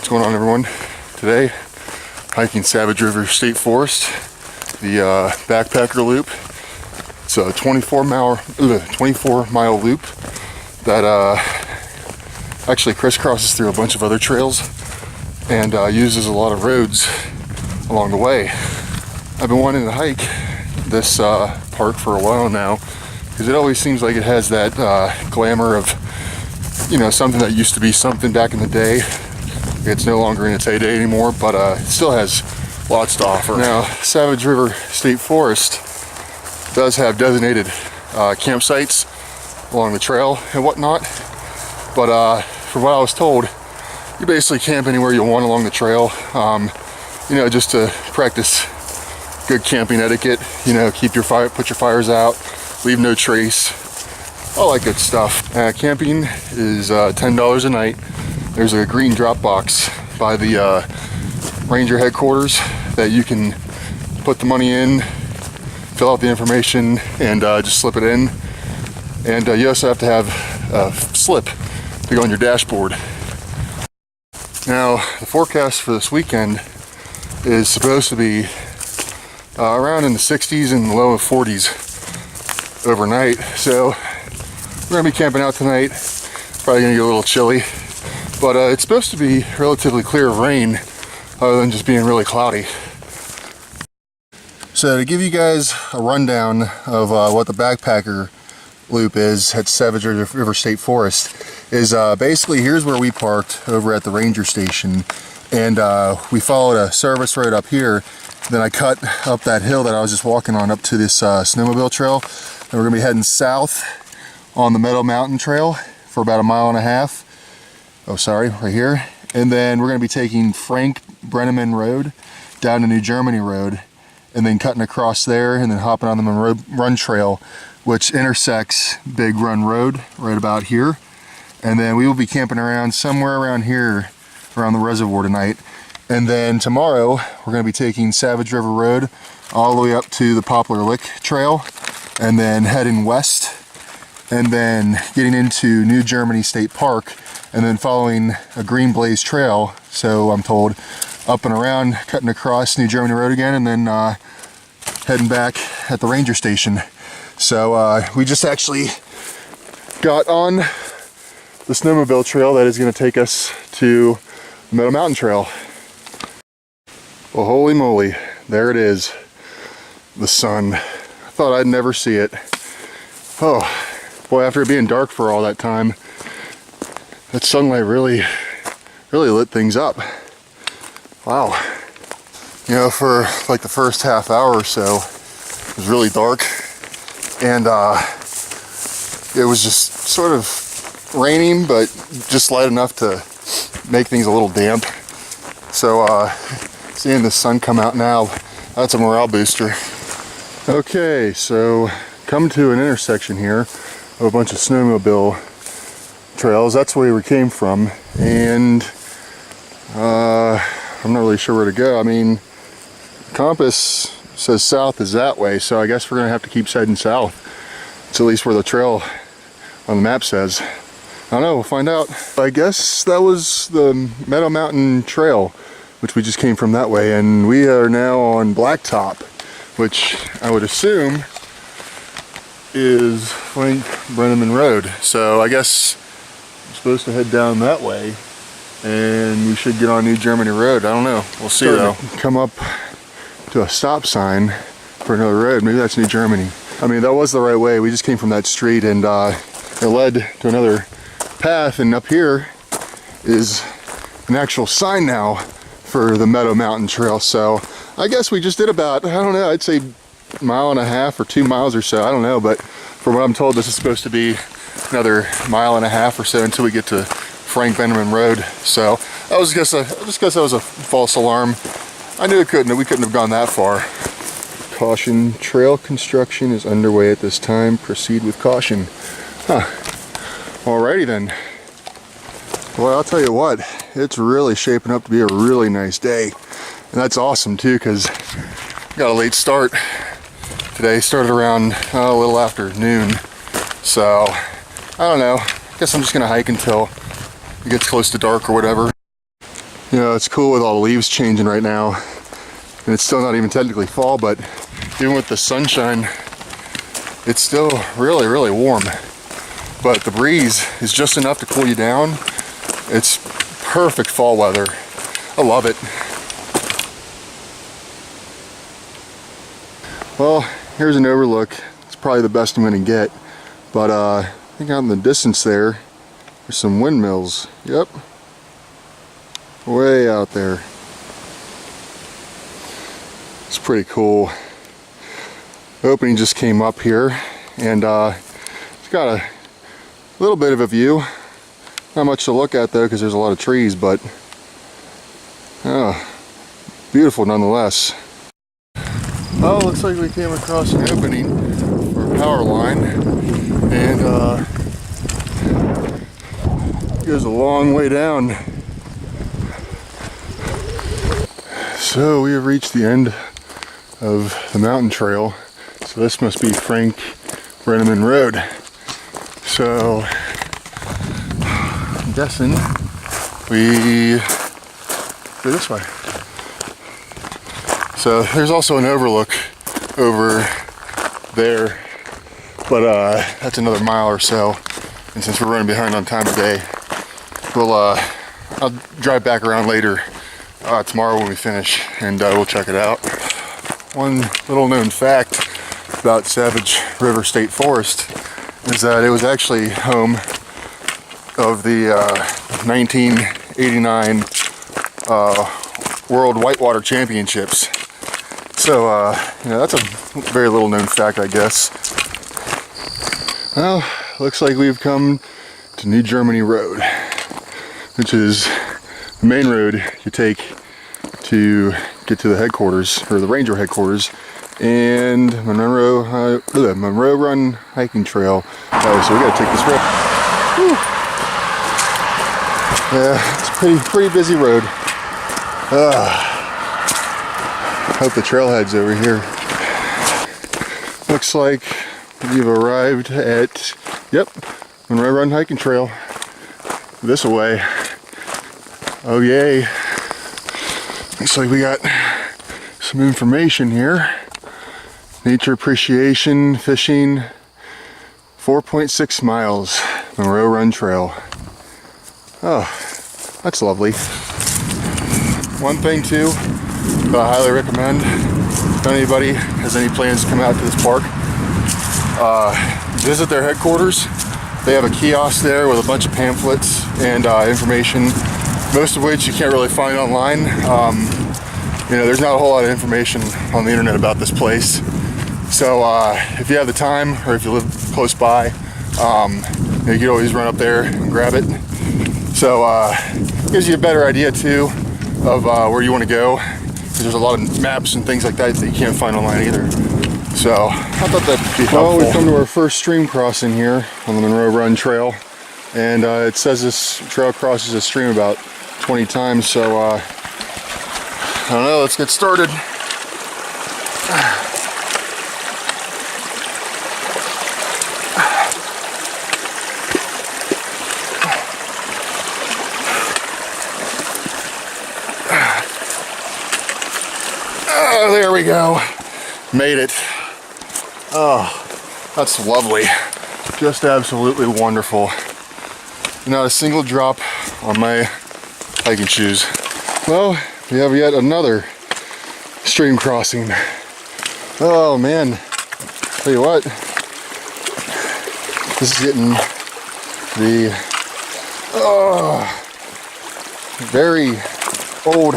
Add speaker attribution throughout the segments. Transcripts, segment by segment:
Speaker 1: What's going on, everyone? Today, hiking Savage River State Forest, the backpacker loop. It's a 24-mile loop that actually crisscrosses through a bunch of other trails and uses a lot of roads along the way. I've been wanting to hike this park for a while now because it always seems like it has that glamour of, you know, something that used to be something back in the day. It's no longer in its heyday anymore, but it still has lots to offer. Now, Savage River State Forest does have designated campsites along the trail and whatnot, but from what I was told, you basically camp anywhere you want along the trail, you know, just to practice good camping etiquette, you know, keep your fire, put your fires out, leave no trace, all that good stuff. Camping is $10 a night. There's a green drop box by the ranger headquarters that you can put the money in, fill out the information, and just slip it in. And you also have to have a slip to go on your dashboard. Now, the forecast for this weekend is supposed to be around in the 60s and low 40s overnight. So we're gonna be camping out tonight. Probably gonna get a little chilly. But it's supposed to be relatively clear of rain, other than just being really cloudy. So to give you guys a rundown of what the backpacker loop is at Savage River State Forest, is basically here's where we parked over at the ranger station, and we followed a service road up here. Then I cut up that hill that I was just walking on up to this snowmobile trail, and we're gonna be heading south on the Meadow Mountain trail for about 1.5 miles. Oh, sorry, right here. And then we're going to be taking Brenneman Road down to New Germany Road, and then cutting across there and then hopping on the Munroe Run Trail, which intersects Big Run Road right about here. And then we will be camping around somewhere around here, around the reservoir tonight. And then tomorrow, we're going to be taking Savage River Road all the way up to the Poplar Lick Trail, and then heading west, and then getting into New Germany State Park, and then following a green blaze trail, so I'm told, up and around, cutting across New Germany Road again, and then heading back at the ranger station. So we just actually got on the snowmobile trail that is going to take us to the Meadow Mountain Trail. Well, holy moly, there it is, the sun. I thought I'd never see it. Oh, boy, after it being dark for all that time, that sunlight really lit things up. Wow. You know, for like the first half hour or so, it was really dark, and it was just sort of raining, but just light enough to make things a little damp. So seeing the sun come out now, that's a morale booster. Okay, so come to an intersection here of a bunch of snowmobile trails. That's where we came from, and I'm not really sure where to go. I mean, compass says south is that way, so I guess we're gonna have to keep heading south. It's at least where the trail on the map says. I don't know, we'll find out. I guess that was the Meadow Mountain Trail, which we just came from that way, and we are now on Blacktop, which I would assume is Brenneman Road. So I guess supposed to head down that way, and we should get on New Germany Road. I don't know, we'll see though. Come up to a stop sign for another road. Maybe that's New Germany. I mean, that was the right way. We just came from that street, and it led to another path, and up here is an actual sign now for the Meadow Mountain Trail. So I guess we just did about, I don't know, I'd say 1.5 miles or 2 miles or so, I don't know, but from what I'm told, this is supposed to be another 1.5 miles or so until we get to Brenneman Road. So I just guess that was a false alarm. I knew we couldn't have gone that far. Caution, trail construction is underway at this time. Proceed with caution. Huh. Alrighty then. Well, I'll tell you what, it's really shaping up to be a really nice day. And that's awesome too, because we got a late start today. Started around a little after noon. So I don't know, I guess I'm just gonna hike until it gets close to dark or whatever. You know, it's cool with all the leaves changing right now, and it's still not even technically fall, but even with the sunshine, it's still really, really warm. But the breeze is just enough to cool you down. It's perfect fall weather. I love it. Well, here's an overlook. It's probably the best I'm gonna get. But I think out in the distance there's some windmills. Yep. Way out there. It's pretty cool. The opening just came up here, and it's got a little bit of a view. Not much to look at though, because there's a lot of trees, but beautiful nonetheless. Oh, looks like we came across an opening for a power line, and it goes a long way down. So we have reached the end of the mountain trail. So this must be Frank Brenneman Road. So I'm guessing we go this way. So there's also an overlook over there, but that's another mile or so. And since we're running behind on time today, I'll drive back around later tomorrow when we finish, and we'll check it out. One little known fact about Savage River State Forest is that it was actually home of the 1989 World Whitewater Championships. So, you know, that's a very little known fact, I guess. Well, looks like we've come to New Germany Road, which is the main road you take to get to the headquarters, or the ranger headquarters, and Munroe Run hiking trail. So we gotta take this road. Whew. Yeah, it's a pretty busy road. Hope the trailhead's over here. Looks like we've arrived at, yep, Munroe Run hiking trail. This way. Oh yay. Looks like we got some information here. Nature appreciation, fishing, 4.6 miles, Munroe Run Trail. Oh, that's lovely. One thing too that I highly recommend, if anybody has any plans to come out to this park, visit their headquarters. They have a kiosk there with a bunch of pamphlets and information, most of which you can't really find online. You know, there's not a whole lot of information on the internet about this place. So if you have the time, or if you live close by, you can always run up there and grab it. So gives you a better idea too of where you want to go, because there's a lot of maps and things like that that you can't find online either. So I thought that'd be helpful. Well, we've come to our first stream crossing here on the Munroe Run Trail, and it says this trail crosses a stream about 20 times. So I don't know. Let's get started. Oh, there we go. Made it. Oh, that's lovely. Just absolutely wonderful. Not a single drop on my hiking shoes. Well, we have yet another stream crossing. Oh man, tell you what, this is getting the very old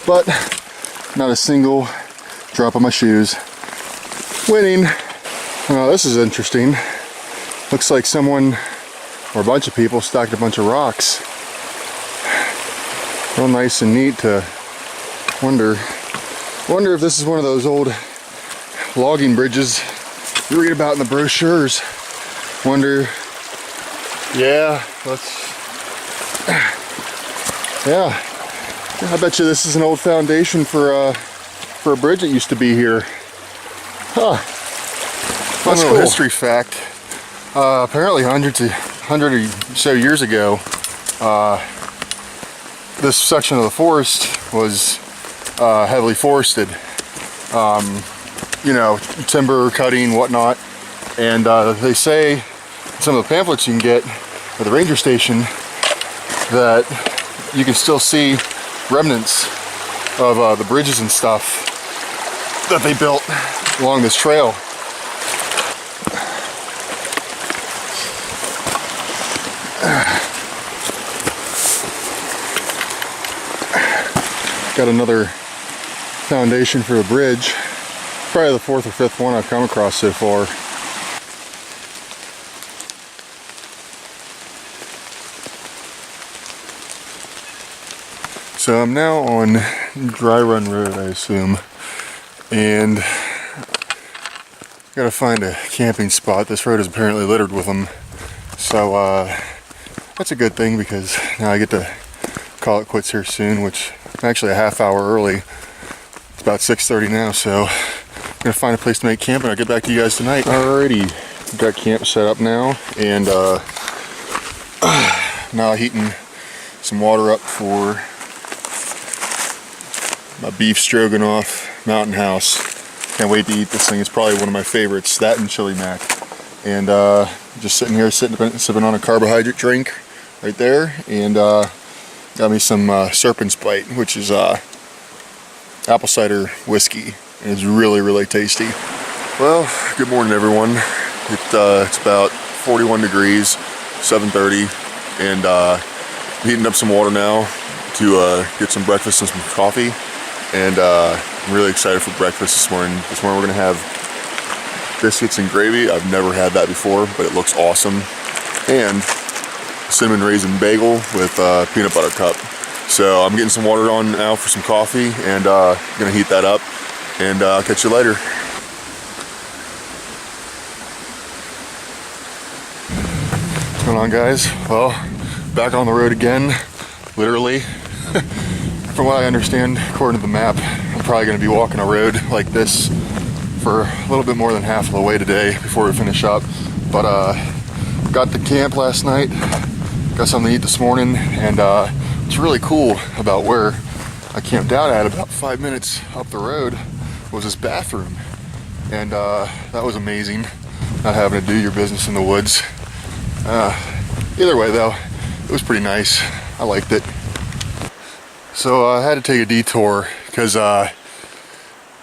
Speaker 1: but not a single drop on my shoes. Winning. Oh, this is interesting. Looks like someone or a bunch of people stacked a bunch of rocks. Real nice and neat. To wonder if this is one of those old logging bridges you read about in the brochures. Wonder. Yeah, yeah. I bet you this is an old foundation for a bridge that used to be here. Huh. Fun little history fact. Apparently hundreds of 100 or so years ago, this section of the forest was heavily forested. You know, timber cutting, whatnot. And they say in some of the pamphlets you can get at the ranger station that you can still see remnants of the bridges and stuff that they built along this trail. Got another foundation for a bridge. Probably the 4th or 5th one I've come across so far. So I'm now on Dry Run Road, I assume, and gotta find a camping spot. This road is apparently littered with them, so that's a good thing because now I get to call it quits here soon, which I'm actually a half hour early. It's about 6:30 now, so I'm gonna find a place to make camp and I'll get back to you guys tonight. Alrighty, got camp set up now, and now heating some water up for my beef stroganoff mountain house. Can't wait to eat this thing. It's probably one of my favorites, that and chili mac. And just sitting here sipping on a carbohydrate drink right there, and got me some Serpent's Bite, which is apple cider whiskey, and it's really tasty. Well, good morning everyone. It's about 41 degrees, 7:30, and heating up some water now to get some breakfast and some coffee. And I'm really excited for breakfast this morning. This morning we're gonna have biscuits and gravy. I've never had that before, but it looks awesome. And cinnamon raisin bagel with peanut butter cup. So I'm getting some water on now for some coffee, and gonna heat that up, and I'll catch you later. What's going on, guys? Well, back on the road again, literally. From what I understand, according to the map, I'm probably going to be walking a road like this for a little bit more than half of the way today before we finish up. But got to camp last night, got something to eat this morning, and what's really cool about where I camped out at about 5 minutes up the road was this bathroom. And that was amazing, not having to do your business in the woods. Either way though, it was pretty nice. I liked it. So I had to take a detour because I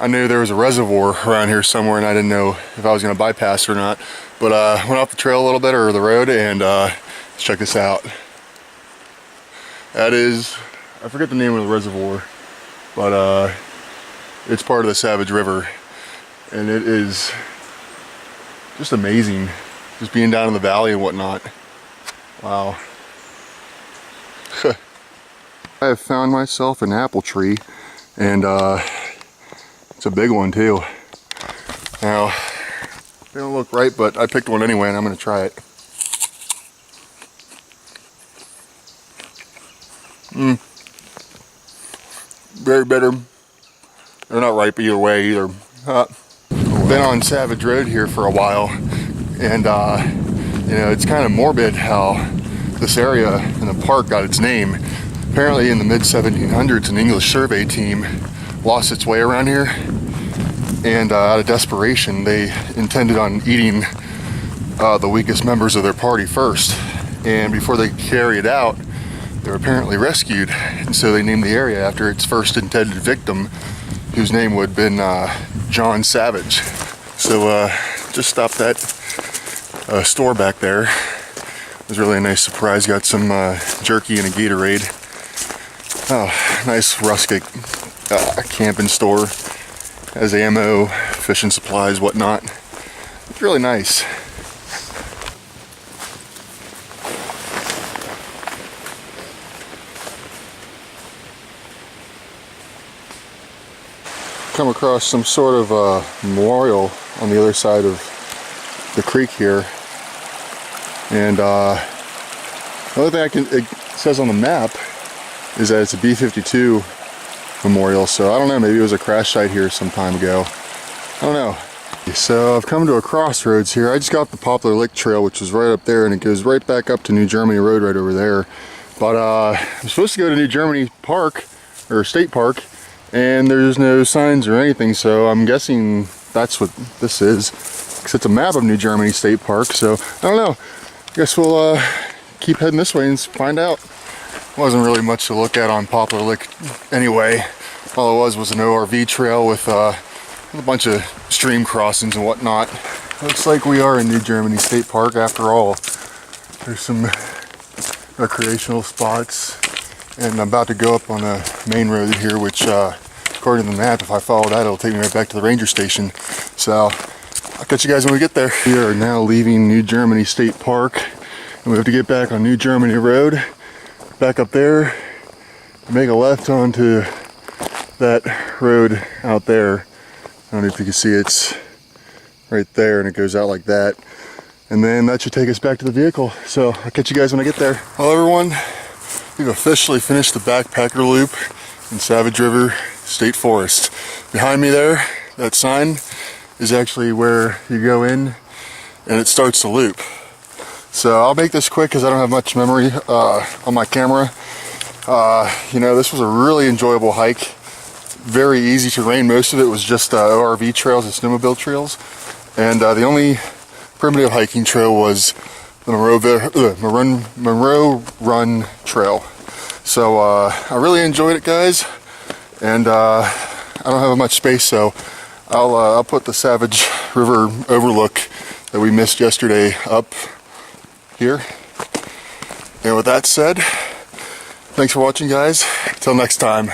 Speaker 1: knew there was a reservoir around here somewhere, and I didn't know if I was going to bypass it or not. But I went off the trail a little bit, or the road, and let's check this out. That is, I forget the name of the reservoir, but it's part of the Savage River, and it is just amazing, just being down in the valley and whatnot. Wow. I have found myself an apple tree, and it's a big one too. Now, they don't look right, but I picked one anyway, and I'm going to try it. Very bitter. They're not ripe either way either. Been on Savage Road here for a while, and you know, it's kind of morbid how this area in the park got its name. Apparently in the mid-1700s, an English survey team lost its way around here, and out of desperation, they intended on eating the weakest members of their party first. And before they carry it out, they were apparently rescued, and so they named the area after its first intended victim, whose name would have been John Savage. So just stopped at a store back there. It was really a nice surprise. Got some jerky and a Gatorade. Oh, nice rustic camping store. Has ammo, fishing supplies, whatnot. It's really nice. Come across some sort of memorial on the other side of the creek here, and the only thing it says on the map is that it's a B-52 memorial, so I don't know, maybe it was a crash site here some time ago. I don't know. So I've come to a crossroads here. I just got the Poplar Lick Trail, which is right up there, and it goes right back up to New Germany Road right over there. But I'm supposed to go to New Germany Park, or State Park, and there's no signs or anything, so I'm guessing that's what this is. Because it's a map of New Germany State Park, so I don't know. I guess we'll keep heading this way and find out. Wasn't really much to look at on Poplar Lick anyway. All it was an ORV trail with a bunch of stream crossings and whatnot. Looks like we are in New Germany State Park after all. There's some recreational spots, and I'm about to go up on a main road here, which according to the map, if I follow that, it'll take me right back to the ranger station. So I'll catch you guys when we get there. We are now leaving New Germany State Park, and we have to get back on New Germany Road, back up there, make a left onto that road out there. I don't know if you can see it's right there, and it goes out like that. And then that should take us back to the vehicle. So I'll catch you guys when I get there. Hello everyone, we've officially finished the backpacker loop in Savage River State Forest. Behind me there, that sign is actually where you go in and it starts the loop. So I'll make this quick because I don't have much memory on my camera. You know, this was a really enjoyable hike. Very easy terrain. Most of it was just ORV trails and snowmobile trails. And the only primitive hiking trail was the Munroe Run Trail. So I really enjoyed it, guys. And I don't have much space, so I'll put the Savage River overlook that we missed yesterday up here. And with that said, thanks for watching, guys. Until next time.